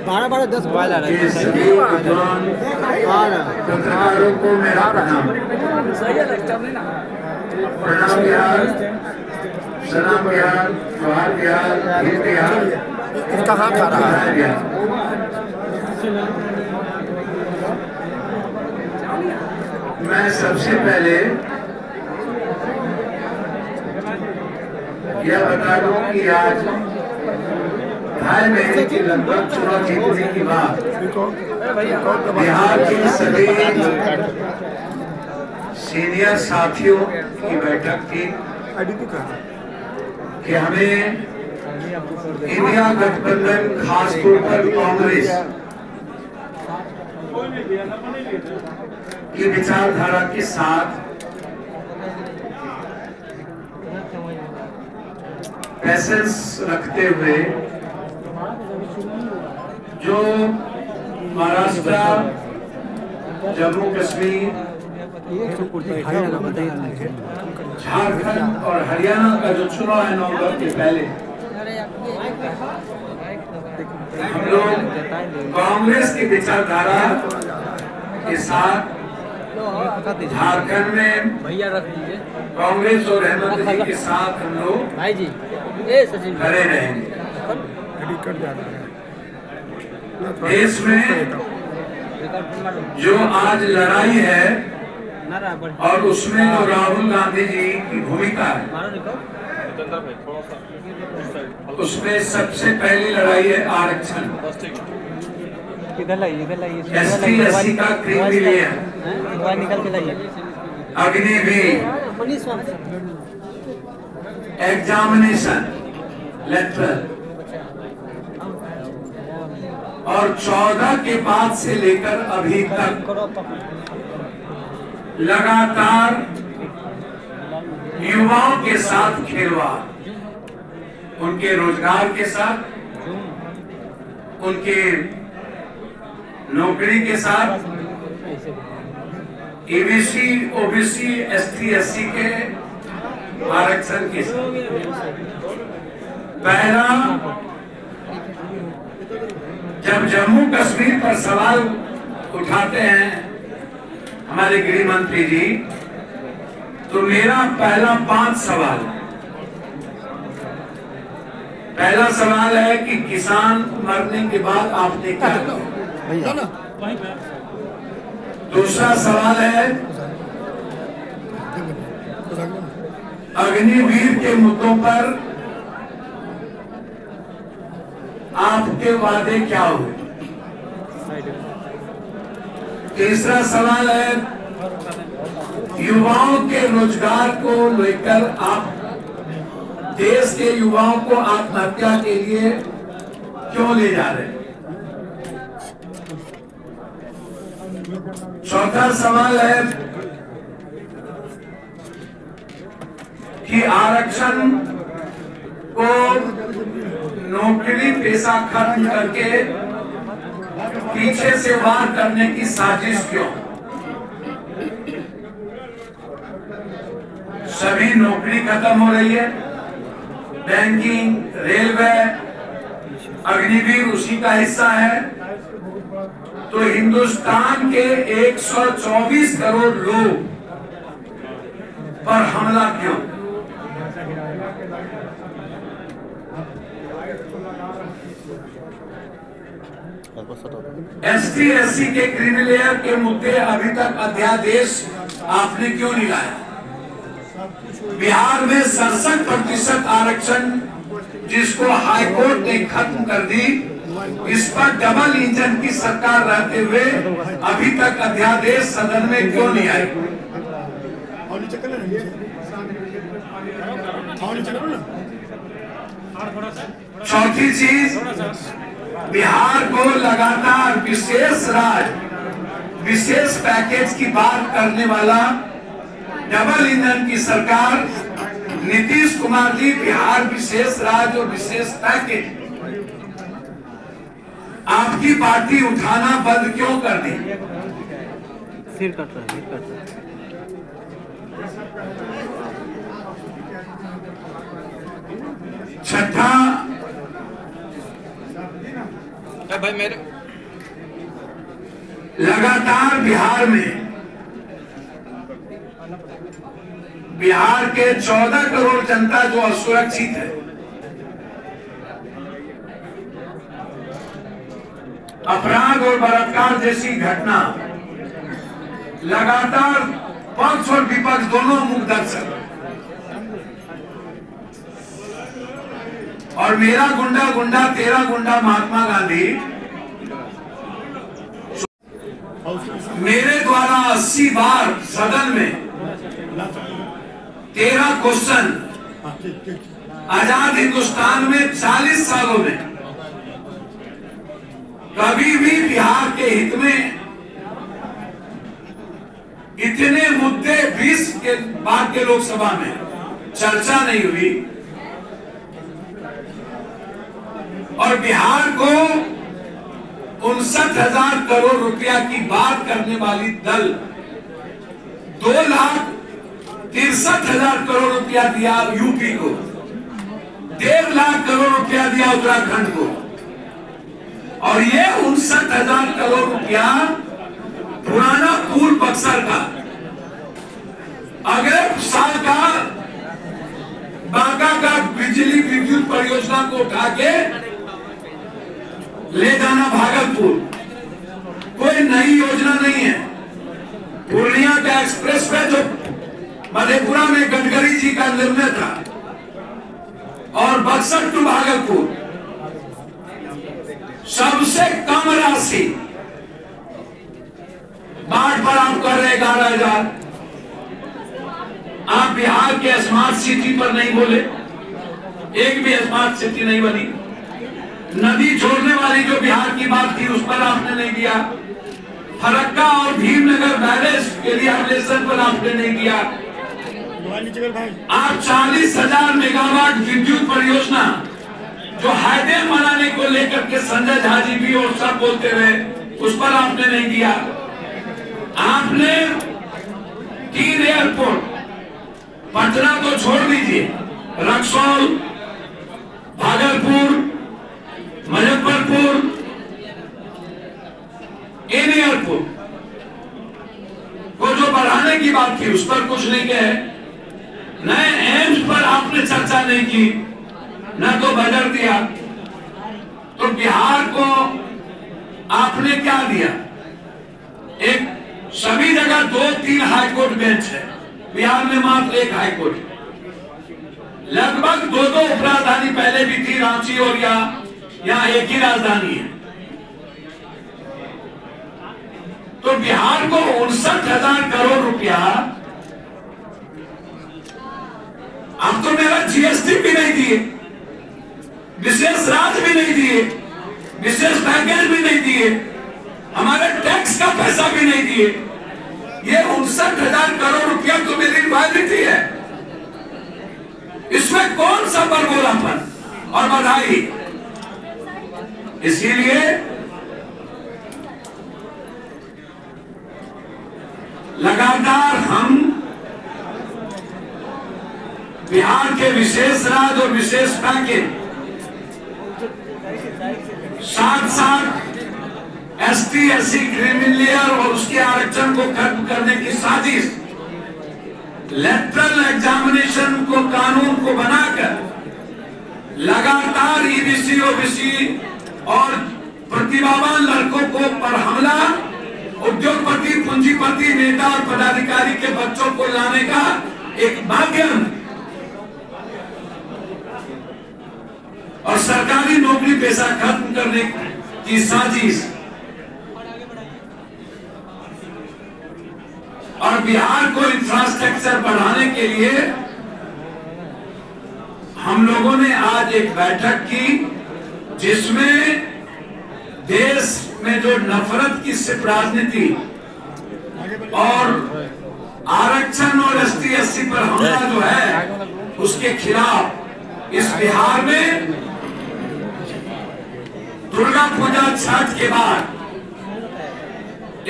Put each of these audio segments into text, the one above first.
12 12 10 mobile आ रहा है। पत्रकारों को मेरा प्रणाम। प्रणाम बिहार, सलाम बिहार, जोहार बिहार, हिंद बिहार। कहाँ खा रहा है? मैं सबसे पहले यह बता दूं कि आज 2.5 महीने के लगभग चुनाव जीतने के बाद बिहार के सभी सीनियर साथियों की बैठक थी कि हमें इंडिया गठबंधन, खासतौर पर कांग्रेस की विचारधारा के साथ पैसेंस रखते हुए जो महाराष्ट्र, जम्मू कश्मीर, झारखंड और हरियाणा का जो चुनाव है नवंबर के पहले, हम लोग कांग्रेस की विचारधारा के साथ झारखंड में कांग्रेस और हेमंत जी के साथ हम लोग खड़े रहेंगे। देश में जो आज लड़ाई है और उसमें जो राहुल गांधी जी की भूमिका है, उसमें सबसे पहली लड़ाई है आरक्षण। ST/SC का क्रिमिलियन, अग्निवीर, एग्जामिनेशन लेटरल और 14 के बाद से लेकर अभी तक लगातार युवाओं के साथ खिलवाड़, उनके रोजगार के साथ, उनके नौकरी के साथ, EBC, OBC, ST/SC के आरक्षण के साथ। पहला, जब जम्मू कश्मीर पर सवाल उठाते हैं हमारे गृह मंत्री जी, तो मेरा पहला 5 सवाल। पहला सवाल है कि किसान मरने के बाद आपने क्या किया? दूसरा सवाल है अग्निवीर के मुद्दों पर आपके वादे क्या हुए? तीसरा सवाल है युवाओं के रोजगार को लेकर आप देश के युवाओं को आत्महत्या के लिए क्यों ले जा रहे हैं? चौथा सवाल है कि आरक्षण को नौकरी पेशा खत्म करके पीछे से वार करने की साजिश क्यों? सभी नौकरी खत्म हो रही है, बैंकिंग, रेलवे, अग्निवीर उसी का हिस्सा है, तो हिंदुस्तान के 124 करोड़ लोग पर हमला क्यों? ST/SC के क्रिमिलेयर के मुद्दे अभी तक अध्यादेश आपने क्यों नहीं लाया? बिहार में 67% आरक्षण जिसको हाईकोर्ट ने खत्म कर दी, इस पर डबल इंजन की सरकार रहते हुए अभी तक अध्यादेश सदन में क्यों नहीं आए? चौथी चीज, बिहार को लगातार विशेष पैकेज की बात करने वाला डबल इंजन की सरकार नीतीश कुमार जी बिहार विशेष राज्य और विशेष पैकेज आपकी पार्टी उठाना बंद क्यों कर दी? सिर कट रहा है। छठा, भाई मेरे लगातार बिहार के 14 करोड़ जनता जो असुरक्षित है, अपराध और बलात्कार जैसी घटना लगातार पक्ष और विपक्ष दोनों मुखदर्शक, और मेरा गुंडा गुंडा तेरा गुंडा महात्मा गांधी मेरे द्वारा 80 बार सदन में 13 क्वेश्चन आजाद हिंदुस्तान में 40 सालों में कभी भी बिहार के हित में इतने मुद्दे 20 के बाद के लोकसभा में चर्चा नहीं हुई, और बिहार को 59,000 करोड़ रुपया की बात करने वाली दल 2,63,000 करोड़ रुपया दिया यूपी को, 1.5 लाख करोड़ रुपया दिया उत्तराखंड को, और ये 59,000 करोड़ रुपया पुराना पुल बक्सर का अगले साल का बांका का बिजली विद्युत परियोजना को उठा के ले जाना भागलपुर, कोई नई योजना नहीं है। पूर्णिया का एक्सप्रेस वे जो मधेपुरा में गडकरी जी का निर्णय था, और बक्सर टू भागलपुर सबसे कम राशि बाढ़ पर आप कर रहे 11,000। आप बिहार के स्मार्ट सिटी पर नहीं बोले, एक भी स्मार्ट सिटी नहीं बनी। नदी छोड़ने वाली जो बिहार की बात थी उस पर आपने नहीं दिया। फरक्का और भीमनगर बैरेज के रिहैबिलिटेशन पर आपने नहीं दिया। आप 40,000 मेगावाट विद्युत परियोजना जो हाईडैम बनाने को लेकर के संजय झा जी भी और सब बोलते रहे, उस पर आपने नहीं दिया। आपने 3 एयरपोर्ट, पटना तो छोड़ दीजिए, रक्सौल, भागलपुर, मुजफ्फरपुर, इन एयरपोर्ट को जो बढ़ाने की बात थी उस पर कुछ नहीं कहे। नए एम्स पर आपने चर्चा नहीं की, न तो बजट दिया। तो बिहार को आपने क्या दिया? एक सभी जगह 2-3 हाईकोर्ट बेंच है, बिहार में मात्र 1 हाईकोर्ट। लगभग 2-2 उपराजधानी पहले भी थी, रांची और यहाँ एक ही राजधानी है। तो बिहार को 59,000 करोड़ रुपया, अब तो मेरा जीएसटी भी नहीं दिए, विशेष राज भी नहीं दिए, विशेष पैकेज भी नहीं दिए, हमारे टैक्स का पैसा भी नहीं दिए। ये 59,000 करोड़ रुपया तो मेरी रॉयल्टी है, इसमें कौन सा बरगोलापन और बधाई। इसीलिए लगातार हम बिहार के विशेष राज और विशेष पैकेज, साथ एसटी एससी क्रिमिनल लेयर और उसके आरक्षण को खत्म करने की साजिश, लेटरल एग्जामिनेशन को कानून को बनाकर लगातार ईबीसी ओबीसी और प्रतिभावान लड़कों को पर हमला, उद्योगपति पूंजीपति नेता और पदाधिकारी के बच्चों को लाने का एक माध्यम, और सरकारी नौकरी पेशा खत्म करने की साजिश, और बिहार को इंफ्रास्ट्रक्चर बढ़ाने के लिए हम लोगों ने आज एक बैठक की, जिसमें देश में जो नफरत की सिर्फ राजनीति और आरक्षण और एसटी एससी पर हमला जो है उसके खिलाफ इस बिहार में दुर्गा पूजा छठ के बाद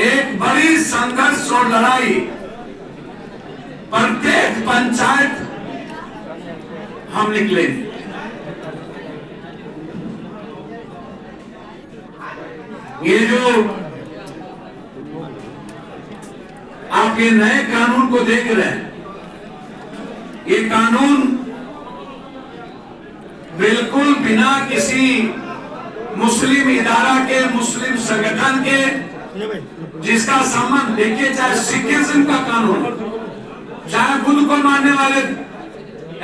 एक बड़ी संघर्ष और लड़ाई प्रत्येक पंचायत हम निकलेंगे। ये जो आप ये नए कानून को देख रहे हैं, ये कानून बिल्कुल बिना किसी मुस्लिम इदारा के, मुस्लिम संगठन के, जिसका संबंध देखिए, चाहे सिखिज्म का कानून, चाहे बुद्ध को मानने वाले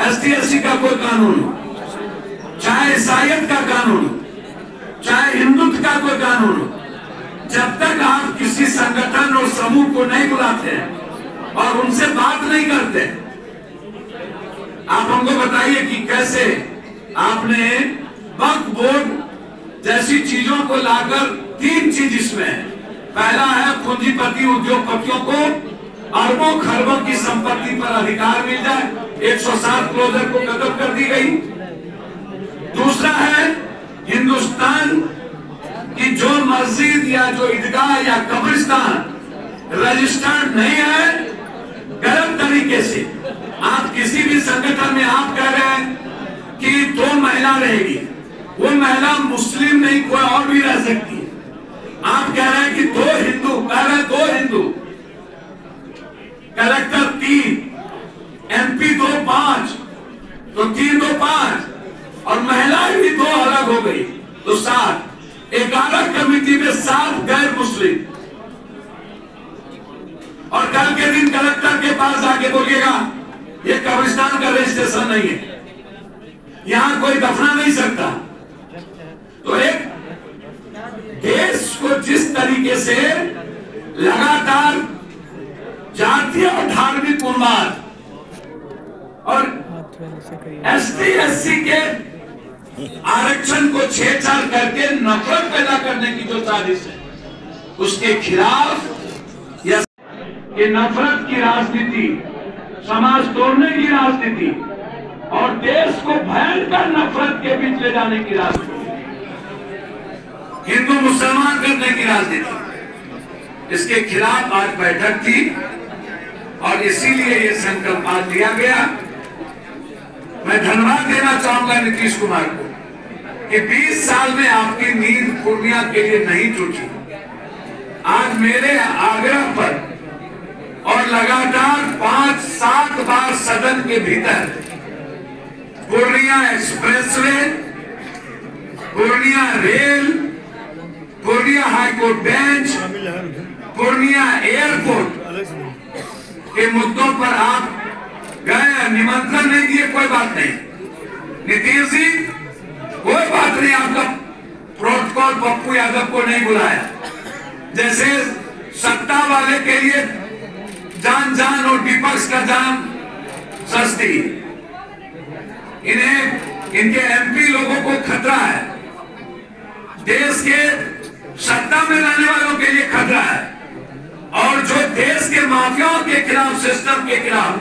ST/SC का कोई कानून, चाहे ईसाईयत का कानून, चाहे हिंदुत्व का कोई कानून, जब तक आप किसी संगठन और समूह को नहीं बुलाते हैं और उनसे बात नहीं करते, आप हमको बताइए कि कैसे आपने वक्फ बोर्ड जैसी चीजों को लाकर, 3 चीज इसमें है। पहला है पूंजीपति उद्योगपतियों को अरबों खरबों की संपत्ति पर अधिकार मिल जाए, 107 क्लोजर को खत्म कर दी गई। दूसरा है हिंदुस्तान की जो मस्जिद या जो ईदगाह या कब्रिस्तान रजिस्टर्ड नहीं है, गलत तरीके से आप किसी भी संगठन में आप कह रहे हैं कि 2 महिला रहेगी, वो महिला मुस्लिम नहीं कोई और भी रह सकती है। आप कह रहे हैं कि 2 हिंदू, कह रहे हैं 2 हिंदू, कलेक्टर 3, MP 2 5, तो 3 2 5, और महिलाएं भी 2 अलग हो गई तो 7, 11 कमेटी में 7 गैर मुस्लिम। और कल के दिन कलेक्टर के पास आके बोलिएगा ये कब्रिस्तान का रजिस्ट्रेशन नहीं है, यहां कोई दफना नहीं सकता। तो एक देश को जिस तरीके से लगातार जातीय और धार्मिक उन्माद और ST/SC के आरक्षण को छेड़छाड़ करके नफरत पैदा करने की जो साजिश है, उसके खिलाफ ये नफरत की राजनीति, समाज तोड़ने की राजनीति और देश को भयंकर नफरत के बीच ले जाने की राजनीति, हिंदू मुसलमान करने की राजनीति, इसके खिलाफ आज बैठक थी और इसीलिए ये संकल्प आज लिया गया। मैं धन्यवाद देना चाहूंगा नीतीश कुमार को कि 20 साल में आपकी नींद पूर्णिया के लिए नहीं टूटी। आज मेरे आग्रह पर और लगातार 5-7 बार सदन के भीतर Purnia expressway, Purnia rail, Purnia high court bench, Purnia airport के मुद्दों पर आप गए, निमंत्रण नहीं दिए, कोई बात नहीं। नीतीश जी, कोई बात नहीं, आपका प्रोटोकॉल पप्पू यादव को नहीं बुलाया। जैसे सत्ता वाले के लिए जान जान और विपक्ष का जान सस्ती, इनके MP लोगों को खतरा है, देश के सत्ता में रहने वालों के लिए खतरा है, और जो देश के माफियाओं के खिलाफ, सिस्टम के खिलाफ,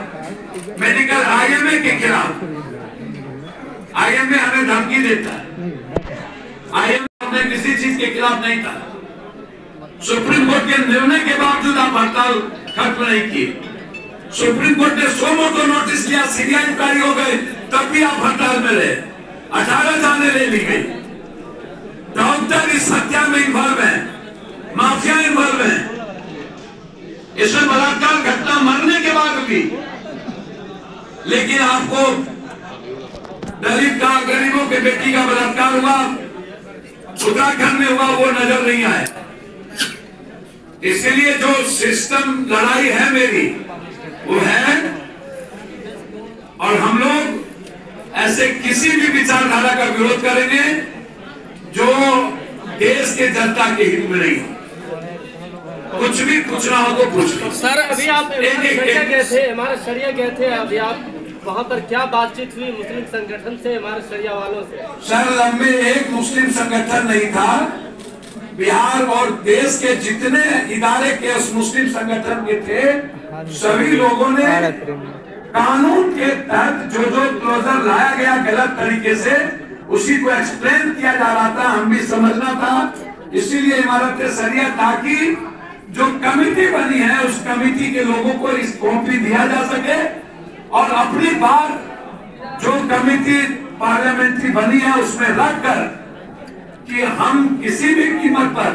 मेडिकल IMA के खिलाफ, IMA हमें धमकी देता है, IMA हमने किसी चीज के खिलाफ नहीं था। सुप्रीम कोर्ट के निर्णय के बावजूद आप हड़ताल खत्म नहीं किए। सुप्रीम कोर्ट ने सोमो नोटिस लिया, CBI इंक्वायरी हो गई, तब भी आप हड़ताल में रहे। 18 जानें ले ली गई। डॉक्टर इस हत्या में इन्वॉल्व है, माफिया इन्वॉल्व है, इसमें बलात्कार घटना मरने के बाद भी, लेकिन आपको दलित का, गरीबों के बेटी का बलात्कार हुआ, उत्तराखंड में हुआ, वो नजर नहीं आया। इसलिए जो सिस्टम लड़ाई है मेरी, वो है, और हम लोग ऐसे किसी भी विचारधारा का विरोध करेंगे जो देश के जनता के हित में नहीं हो। कुछ भी पूछना हो तो पूछ लो। सर, अभी आप गए थे, हमारे शरिया गए थे, अभी आप वहाँ पर क्या बातचीत हुई मुस्लिम संगठन से, हमारे शरिया वालों से? सर, लंबे एक मुस्लिम संगठन नहीं था, बिहार और देश के जितने इदारे के उस मुस्लिम संगठन के थे, सभी लोगों ने कानून के तहत जो जो क्लोजर लाया गया गलत तरीके से, उसी को एक्सप्लेन किया जा रहा था, हम भी समझना था। इसीलिए इमारत शरिया, ताकि जो कमेटी बनी है उस कमेटी के लोगों को इस कॉपी दिया जा सके, और अपनी बात जो कमेटी पार्लियामेंट्री बनी है उसमें रखकर कि हम किसी भी कीमत पर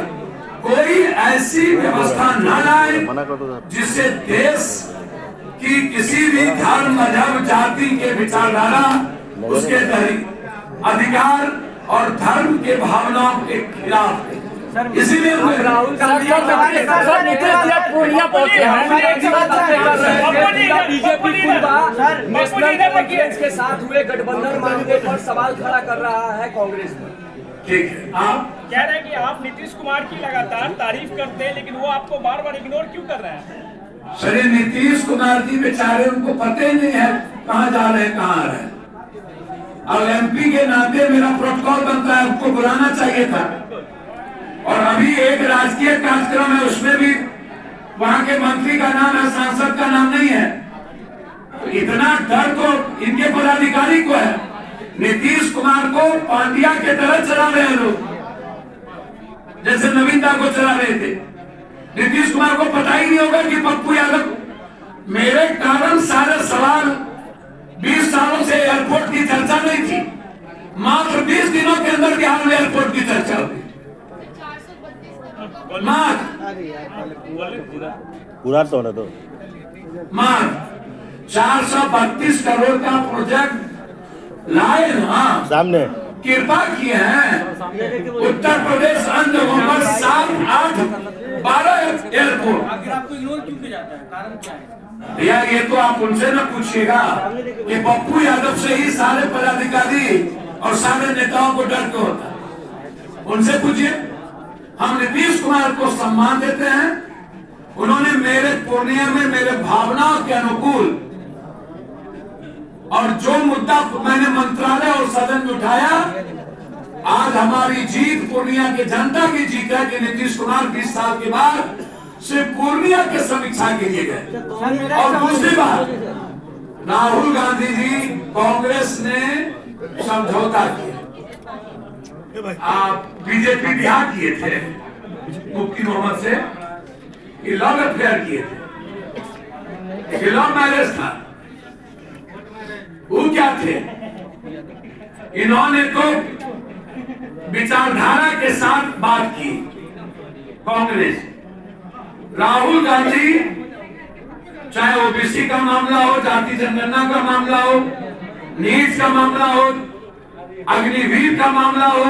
कोई ऐसी व्यवस्था न लाए जिससे देश की किसी भी धर्म, मजहब, जाति के विचारधारा, उसके अधिकार और धर्म के भावनाओं के खिलाफ। इसीलिए राहुल गांधी पूर्णिया पहुंचे हैं, बीजेपी नेशनल कॉन्फ्रेंस के साथ हुए गठबंधन मामले पर सवाल खड़ा कर रहा है कांग्रेस में। ठीक है, आप कह रहे हैं कि आप नीतीश कुमार की लगातार तारीफ करते हैं, लेकिन वो आपको बार बार इग्नोर क्यों कर रहे हैं? श्री नीतीश कुमार जी बेचारे, उनको पता ही नहीं है कहाँ जा रहे हैं, कहाँ आ रहे हैं। और एमपी के नाते मेरा प्रोटोकॉल बनता है, उनको बुलाना चाहिए था। और अभी एक राजकीय कार्यक्रम है, उसमें भी वहां के मंत्री का नाम है, सांसद का नाम नहीं है। तो इतना डर तो इनके पदाधिकारी को है। नीतीश कुमार को पांड्या के तरह चला रहे हैं लोग, जैसे नवीन दा को चला रहे थे। नीतीश कुमार को पता ही नहीं होगा कि पप्पू यादव मेरे कारण सारे सवाल 20 सालों से एयरपोर्ट की चर्चा नहीं थी, मात्र 20 दिनों के अंदर बिहार में एयरपोर्ट की चर्चा हुई। पूरा तो ना तो 432 करोड़ का प्रोजेक्ट लाए ना, सामने कृपा किए हैं। उत्तर प्रदेश अन्य जगहों पर 7, 8, 12 एयरपोर्ट। आपको इग्नोर क्यों किया जाता है, कारण क्या है? भैया ये तो आप उनसे न पूछिएगा कि पप्पू यादव से ही सारे पदाधिकारी और सारे नेताओं को डर क्यों होता है, उनसे पूछिए। हम नीतीश कुमार को सम्मान देते हैं। उन्होंने मेरे पूर्णिया में मेरे भावनाओं के अनुकूल और जो मुद्दा मैंने मंत्रालय और सदन में उठाया, आज हमारी जीत पूर्णिया की जनता की जीत है कि नीतीश कुमार 20 साल के बाद सिर्फ पूर्णिया के समीक्षा के लिए गए। और दूसरी बात, राहुल गांधी जी, कांग्रेस ने समझौता किया, आप बीजेपी बिहार किए थे मुफ्ती मोहम्मद से, ये लव अफेयर किए थे, ये लव मैरिज था। वो क्या थे? इन्होंने तो विचारधारा के साथ बात की कांग्रेस। राहुल गांधी चाहे ओबीसी का मामला हो, जाति जनगणना का मामला हो, नीट का मामला हो, अग्निवीर का मामला हो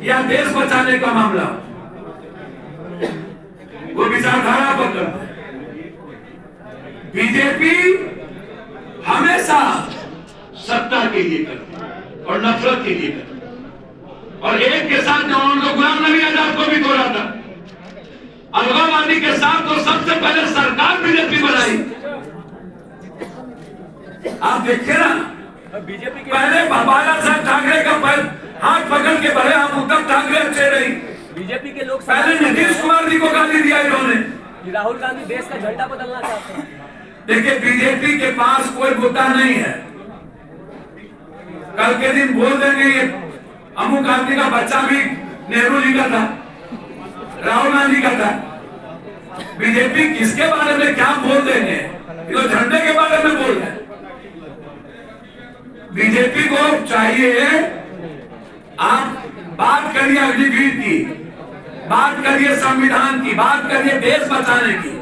या देश बचाने का मामला हो, वो विचारधारा बदल। बीजेपी हमेशा सत्ता के लिए करती और नफरत के लिए करती। और एक के साथ जो उन्होंने गुलाम नबी आजाद को भी तोड़ा था, अलगाववादी के साथ तो सबसे पहले सरकार बीजेपी बनाई। आप देखिए ना, बीजेपी के पहले बाला साहब ठाकरे का हाथ पकड़ के बढ़े, हम उद्धव ठाकरे अच्छे रही। बीजेपी के लोग पहले नीतीश कुमार जी को गाली दिया इन्होंने। राहुल गांधी देश का झंडा बदलना चाहते हैं। देखिए, बीजेपी के पास कोई मुद्दा नहीं है। कल के दिन बोल देंगे ये अमुक आदमी का बच्चा भी नेहरू जी का था, राहुल गांधी का था। बीजेपी किसके बारे में क्या बोल देंगे, तो झंडे के बारे में बोल रहे हैं। बीजेपी को चाहिए, आप बात करिए अग्निवीर की, बात करिए संविधान की, बात करिए देश बचाने की।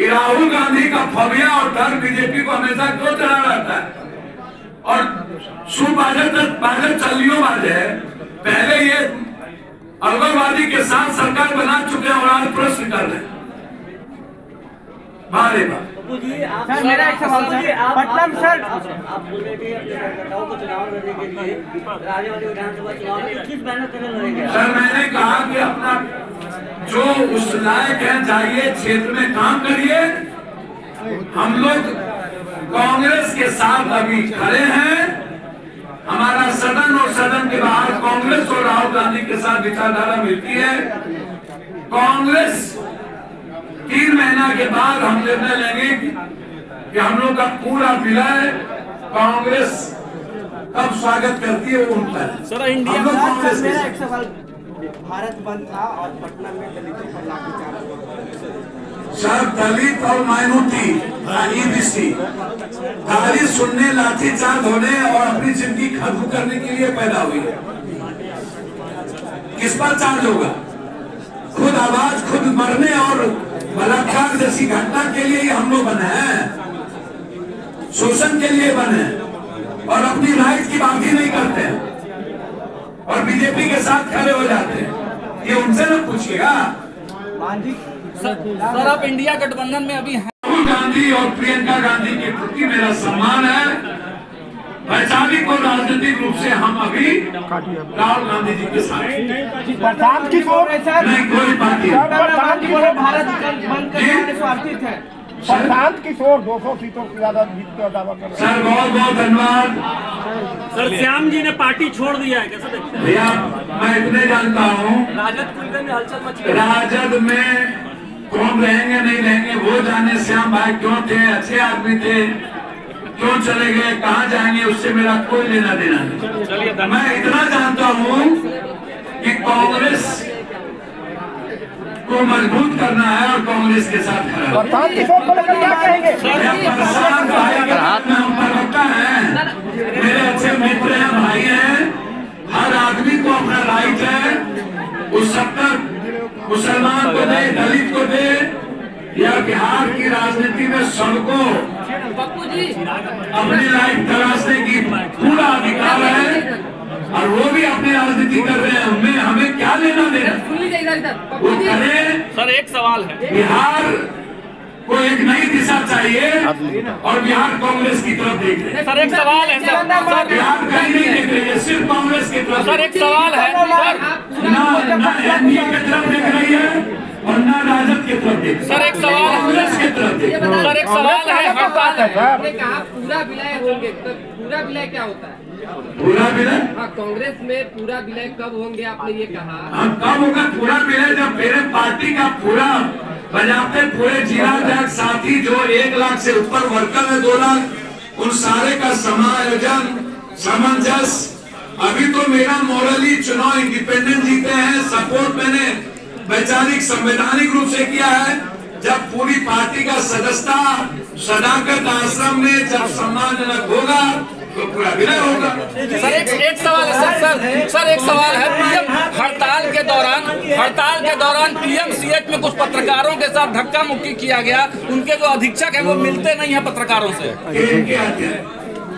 राहुल गांधी का फबिया और डर बीजेपी को हमेशा क्यों चला रहता है? और बाजत चलियो बाजे पहले ये अलगाववादी के साथ सरकार बना चुके हैं और आज प्रश्न कर रहे हैं। सर मेरा एक सवाल था, पटना में सर आप बोल रहे थे अपने कार्यकर्ताओं को चुनाव लड़ने के लिए आने वाले विधानसभा चुनाव में किस बैनर तले लड़ेंगे? सर मैंने कहा कि अपना जो उस लायक है जाइए, क्षेत्र में काम करिए। हम लोग कांग्रेस के साथ अभी खड़े हैं। हमारा सदन और सदन के बाहर कांग्रेस और राहुल गांधी के साथ विचारधारा मिलती है। कांग्रेस 3 महीना के बाद हम निर्णय लेंगे कि हम लोग का पूरा विलय कांग्रेस कब स्वागत करती है वो उनका है। सर इंडिया सर मेरा एक सवाल, भारत बंद था और पटना में दलितों पर लाठीचार्ज हुआ। सर दलित और माइनॉरिटी ईबीसी गाली सुनने, लाठीचार्ज होने और अपनी जिंदगी खत्म करने के लिए पैदा हुई है। किस पर चार्ज होगा? खुद आवाज खुद मरने और बलात्कार जैसी घटना के लिए ही हम लोग बने हैं, शोषण के लिए बने और अपनी राइट की बात ही नहीं करते हैं और बीजेपी के साथ खड़े हो जाते हैं। ये उनसे न पूछिएगा। सर आप इंडिया गठबंधन में अभी हैं। राहुल गांधी और प्रियंका गांधी के प्रति मेरा सम्मान है। वैचारिक और राजनीतिक रूप से हम अभी राहुल गांधी जी के साथ प्रशांत किशोर नहीं कोई पार्टी भारत बंद करने वाले स्वार्थी थे। प्रशांत किशोर 200 सीटों से ज्यादा जीत का दावा कर रहे हैं। सर बहुत बहुत धन्यवाद। सर श्याम जी ने पार्टी छोड़ दिया है, कैसे देखते हैं? भैया मैं इतने जानता हूँ, राजद कुलदे में हलचल मची है। राजद में कौन रहेंगे नहीं रहेंगे वो जाने। श्याम भाई क्यों थे, अच्छे आदमी थे, क्यों चले गए, कहाँ जाएंगे, उससे मेरा कोई लेना देना नहीं। मैं इतना जानता हूँ कि कांग्रेस को मजबूत करना है और कांग्रेस के साथ खड़ा है। प्रशांत किशोर को लेकर क्या कहेंगे? प्रशांत भाई के हाथ में हम प्रवक्ता हैं, मेरे अच्छे मित्र हैं, भाई हैं। हर आदमी को अपना राइट है, उस 70 मुसलमान को दे, दलित को दे, या बिहार की राजनीति में सबको अपनी लाइफ तलाशने की पूरा अधिकार है और वो भी अपनी राजनीति कर रहे हैं। हमें क्या लेना देना, वो करें। सर एक सवाल है, बिहार को एक नई दिशा चाहिए और बिहार कांग्रेस की तरफ देख रहे हैं। सर एक सवाल है सर, बिहार कहीं नहीं देख रही है, सिर्फ कांग्रेस की तरफ। सर एक सवाल है सर, ना एनडीए की तरफ देख रही है और ना राजद की तरफ देख रही है। सर एक सवाल, कांग्रेस की तरफ देख रही है। सर एक सवाल है, हड़ताल आपने कहा पूरा विलय होंगे, तो पूरा विलय क्या होता है? पूरा विलय? हाँ, कांग्रेस में पूरा विलय कब होंगे आपने ये कहा? हाँ कब होगा पूरा विलय? जब मेरे पार्टी का पूरा बजाते पूरे जिला तक साथी जो 1 लाख से ऊपर वर्कर है, 2 लाख, उन सारे का समायोजन सामंजस्य। अभी तो मेरा मोरली चुनाव इंडिपेंडेंट जीते हैं, सपोर्ट मैंने वैचारिक संवैधानिक रूप से किया है। जब पूरी पार्टी का सदस्यता सदाकत आश्रम में जब सम्मानजनक होगा तो पूरा विलय होगा। सर एक सवाल है सर एक सवाल है, पीएम हड़ताल के दौरान पीएमसीएच में कुछ पत्रकारों के साथ धक्का मुक्की किया गया, उनके जो अधीक्षक हैं वो मिलते नहीं है पत्रकारों से।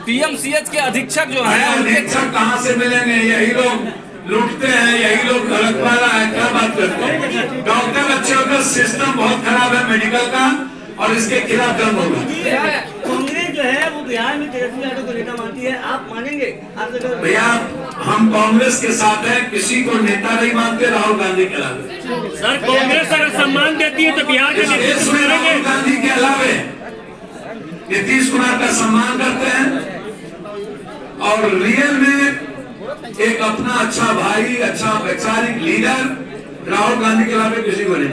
पीएमसीएच के अधीक्षक जो हैं, अधीक्षक कहाँ से मिलेंगे? यही लोग लूटते हैं, यही लोग गलत वाला है, क्या बात करते हैं? डॉक्टर अच्छे होकर सिस्टम बहुत खराब है मेडिकल का और इसके खिलाफ दम होगा। कांग्रेस जो है वो बिहार में तेजस्वी यादव को नेता मानती है, आप मानेंगे? भैया हम कांग्रेस के साथ हैं, किसी को नेता नहीं मानते राहुल गांधी के अलावे। सर कांग्रेस अगर सम्मान देती है तो बिहार के देश में राहुल गांधी के अलावे नीतीश कुमार का सम्मान करते हैं और रियल में एक अपना अच्छा भाई, अच्छा वैचारिक लीडर राहुल गांधी के अलावे किसी को नहीं।